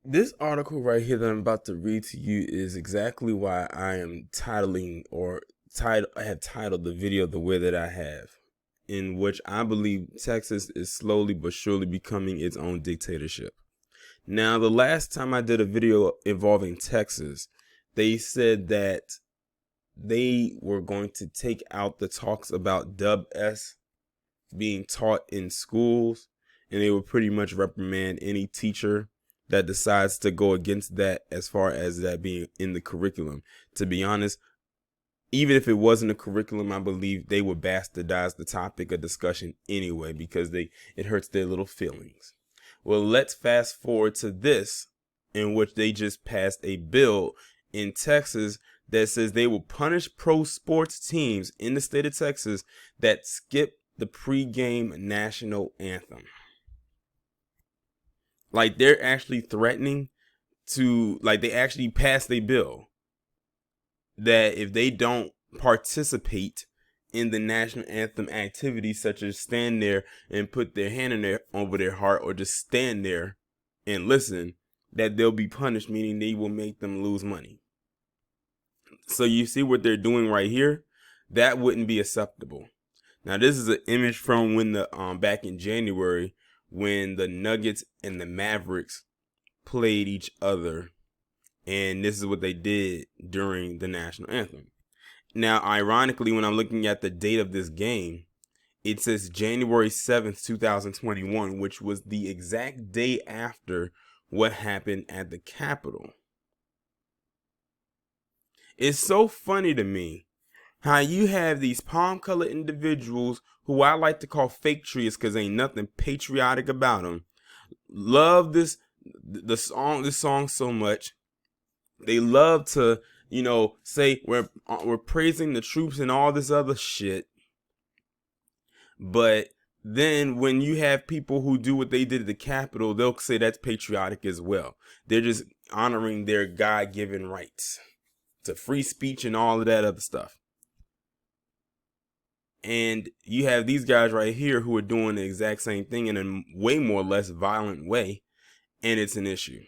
This article right here that I'm about to read to you is exactly why I am titling or I have titled the video the way that I have, in which I believe Texas is slowly but surely becoming its own dictatorship. Now, the last time I did a video involving Texas, they said that they were going to take out the talks about Dub S being taught in schools, and they would pretty much reprimand any teacher that decides to go against that as far as that being in the curriculum. To be honest, even if it wasn't a curriculum, I believe they would bastardize the topic of discussion anyway because it hurts their little feelings. Well, let's fast forward to this, in which they just passed a bill in Texas that says they will punish pro sports teams in the state of Texas that skip the pregame national anthem. Like, they're actually threatening to, like, they actually passed a bill that if they don't participate in the national anthem activities, such as stand there and put their hand over their heart, or just stand there and listen, that they'll be punished, meaning they will make them lose money. So you see what they're doing right here? That wouldn't be acceptable. Now, this is an image from when back in January, when the Nuggets and the Mavericks played each other, and this is what they did during the national anthem. Now, ironically, when I'm looking at the date of this game, it says January 7th, 2021, which was the exact day after what happened at the Capitol. It's so funny to me how you have these palm-colored individuals who I like to call fake trees because ain't nothing patriotic about them. Love this song so much. They love to, say we're praising the troops and all this other shit. But then when you have people who do what they did at the Capitol, they'll say that's patriotic as well. They're just honoring their God-given rights to free speech and all of that other stuff. And you have these guys right here who are doing the exact same thing in a way more or less violent way, and it's an issue.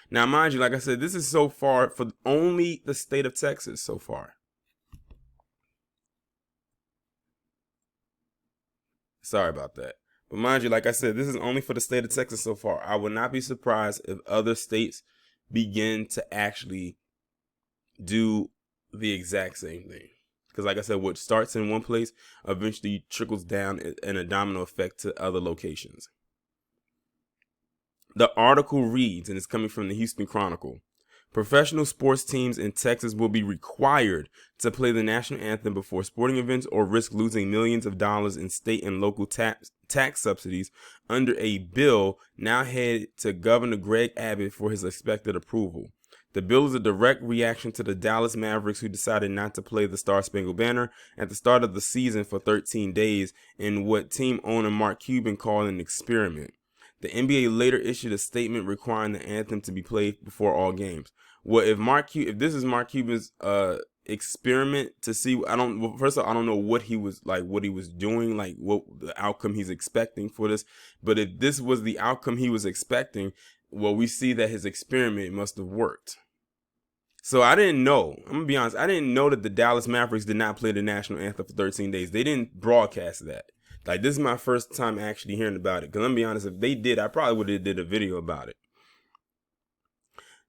Now, mind you, like I said, this is so far for only the state of Texas so far. Sorry about that. But mind you, like I said, this is only for the state of Texas so far. I would not be surprised if other states begin to actually do the exact same thing. Because like I said, what starts in one place eventually trickles down in a domino effect to other locations. The article reads, and it's coming from the Houston Chronicle, professional sports teams in Texas will be required to play the national anthem before sporting events or risk losing millions of dollars in state and local tax subsidies under a bill now headed to Governor Greg Abbott for his expected approval. The bill is a direct reaction to the Dallas Mavericks, who decided not to play the Star-Spangled Banner at the start of the season for 13 days in what team owner Mark Cuban called an experiment. The NBA later issued a statement requiring the anthem to be played before all games. Well, if this is Mark Cuban's experiment to see, first of all, I don't know what he was doing, like what the outcome he's expecting for this. But if this was the outcome he was expecting, well, we see that his experiment must have worked. So I didn't know. I'm gonna be honest. I didn't know that the Dallas Mavericks did not play the national anthem for 13 days. They didn't broadcast that. Like, this is my first time actually hearing about it. Because I'm gonna be honest, if they did, I probably would have did a video about it.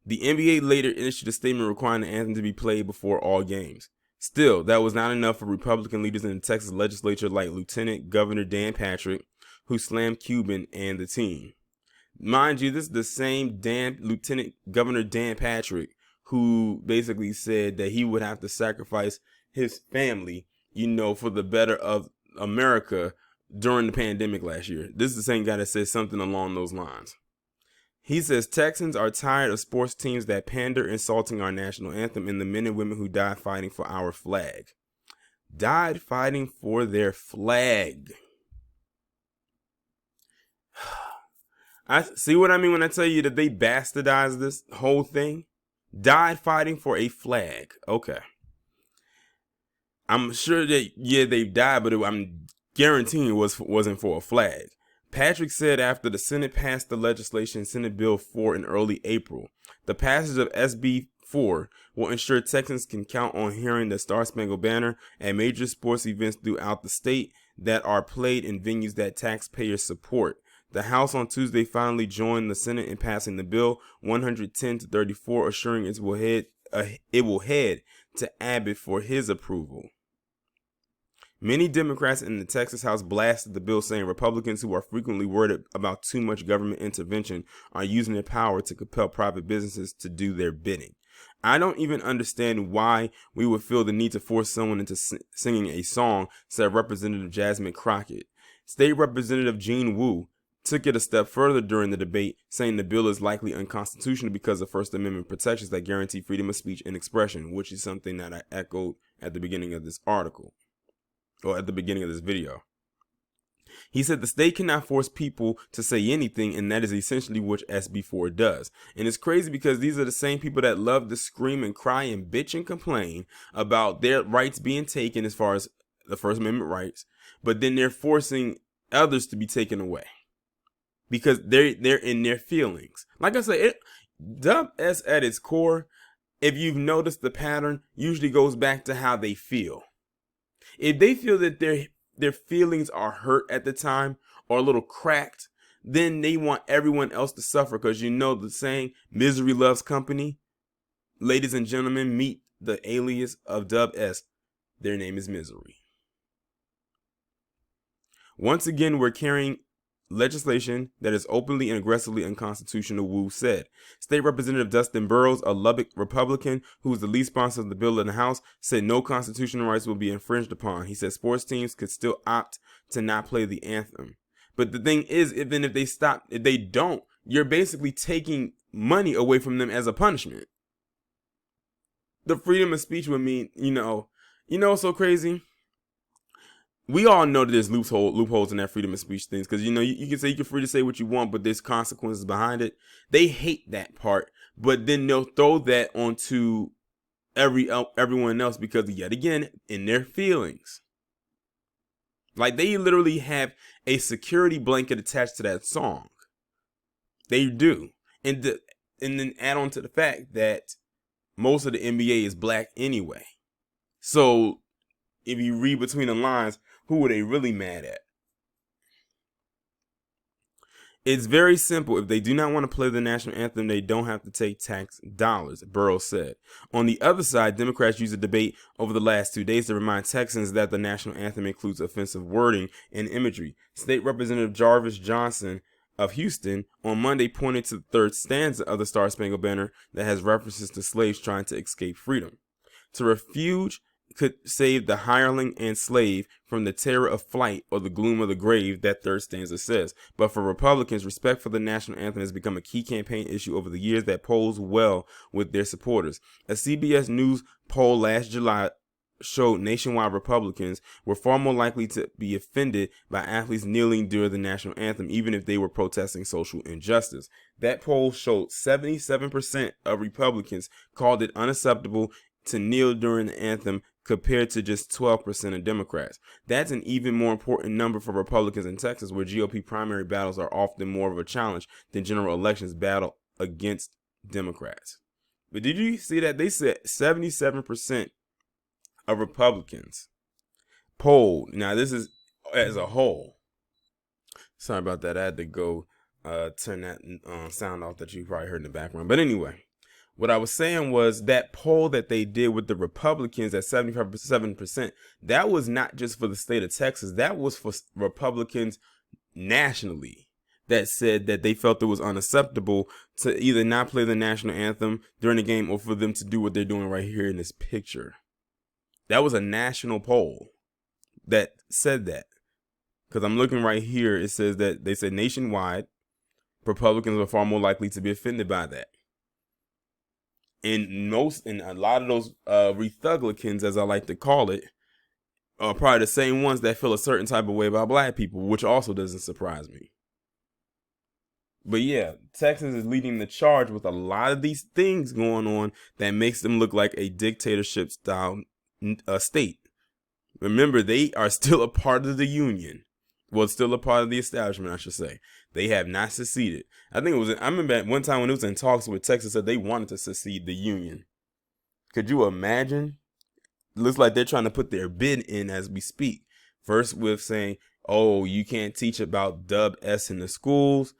The NBA later issued a statement requiring the anthem to be played before all games. Still, that was not enough for Republican leaders in the Texas legislature like Lieutenant Governor Dan Patrick, who slammed Cuban and the team. Mind you, this is the same Lieutenant Governor Dan Patrick who basically said that he would have to sacrifice his family, for the better of America during the pandemic last year. This is the same guy that said something along those lines. He says Texans are tired of sports teams that pander, insulting our national anthem, and the men and women who died fighting for our flag. Died fighting for their flag. I see what I mean when I tell you that they bastardized this whole thing. Died fighting for a flag. Okay. I'm sure that, yeah, they died, but I'm guaranteeing it wasn't for a flag. Patrick said after the Senate passed the legislation, Senate Bill 4 in early April, the passage of SB 4 will ensure Texans can count on hearing the Star Spangled Banner at major sports events throughout the state that are played in venues that taxpayers support. The House on Tuesday finally joined the Senate in passing the bill 110-34, assuring it will head to Abbott for his approval. Many Democrats in the Texas House blasted the bill, saying Republicans who are frequently worried about too much government intervention are using their power to compel private businesses to do their bidding. I don't even understand why we would feel the need to force someone into singing a song, said Representative Jasmine Crockett. State Representative Jean Wu took it a step further during the debate, saying the bill is likely unconstitutional because of First Amendment protections that guarantee freedom of speech and expression, which is something that I echoed at the beginning of this article, or at the beginning of this video. He said the state cannot force people to say anything, and that is essentially what SB 4 does. And it's crazy because these are the same people that love to scream and cry and bitch and complain about their rights being taken as far as the First Amendment rights, but then they're forcing others to be taken away because they're in their feelings. Like I said, Dub S at its core, if you've noticed the pattern, usually goes back to how they feel. If they feel that their feelings are hurt at the time or a little cracked, then they want everyone else to suffer, because you know the saying, misery loves company. Ladies and gentlemen, meet the alias of Dub S. Their name is Misery. Once again, we're carrying legislation that is openly and aggressively unconstitutional, Wu said. State Representative Dustin Burrows, a Lubbock Republican who is the lead sponsor of the bill in the House, said no constitutional rights will be infringed upon. He said sports teams could still opt to not play the anthem. But the thing is, if they don't, you're basically taking money away from them as a punishment. The freedom of speech would mean, what's so crazy? We all know that there's loopholes in that freedom of speech things, because you can say you're free to say what you want, but there's consequences behind it. They hate that part, but then they'll throw that onto everyone else because, yet again, in their feelings. Like, they literally have a security blanket attached to that song. They do, and then add on to the fact that most of the NBA is black anyway. So if you read between the lines, who are they really mad at? It's very simple. If they do not want to play the national anthem, they don't have to take tax dollars, Burrows said. On the other side, Democrats used the debate over the last 2 days to remind Texans that the national anthem includes offensive wording and imagery. State Representative Jarvis Johnson of Houston on Monday pointed to the third stanza of the Star Spangled Banner that has references to slaves trying to escape freedom. To refuge could save the hireling and slave from the terror of flight or the gloom of the grave, that third stanza says. But for Republicans, respect for the national anthem has become a key campaign issue over the years that polls well with their supporters. A CBS News poll last July showed nationwide Republicans were far more likely to be offended by athletes kneeling during the national anthem, even if they were protesting social injustice. That poll showed 77% of Republicans called it unacceptable to kneel during the anthem, compared to just 12% of Democrats. That's an even more important number for Republicans in Texas, where GOP primary battles are often more of a challenge than general elections battle against Democrats. But did you see that? They said 77% of Republicans polled. Now, this is as a whole. Sorry about that. I had to go turn that sound off that you probably heard in the background. But anyway, what I was saying was that poll that they did with the Republicans at 77%, that was not just for the state of Texas. That was for Republicans nationally that said that they felt it was unacceptable to either not play the national anthem during the game or for them to do what they're doing right here in this picture. That was a national poll that said that. Because I'm looking right here, it says that they said nationwide, Republicans are far more likely to be offended by that. And a lot of those Rethuglicans, as I like to call it, are probably the same ones that feel a certain type of way about black people, which also doesn't surprise me. But yeah, Texas is leading the charge with a lot of these things going on that makes them look like a dictatorship style state. Remember, they are still a part of the union. Well, it's still a part of the establishment, I should say. They have not seceded. I remember at one time when it was in talks with Texas that they wanted to secede the union. Could you imagine? Looks like they're trying to put their bid in as we speak. First with saying, oh, you can't teach about Dub S in the schools.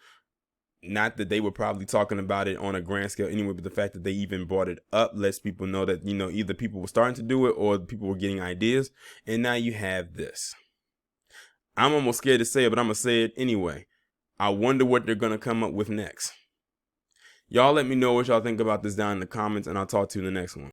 Not that they were probably talking about it on a grand scale anyway, but the fact that they even brought it up lets people know that, either people were starting to do it or people were getting ideas. And now you have this. I'm almost scared to say it, but I'm going to say it anyway. I wonder what they're going to come up with next. Y'all let me know what y'all think about this down in the comments, and I'll talk to you in the next one.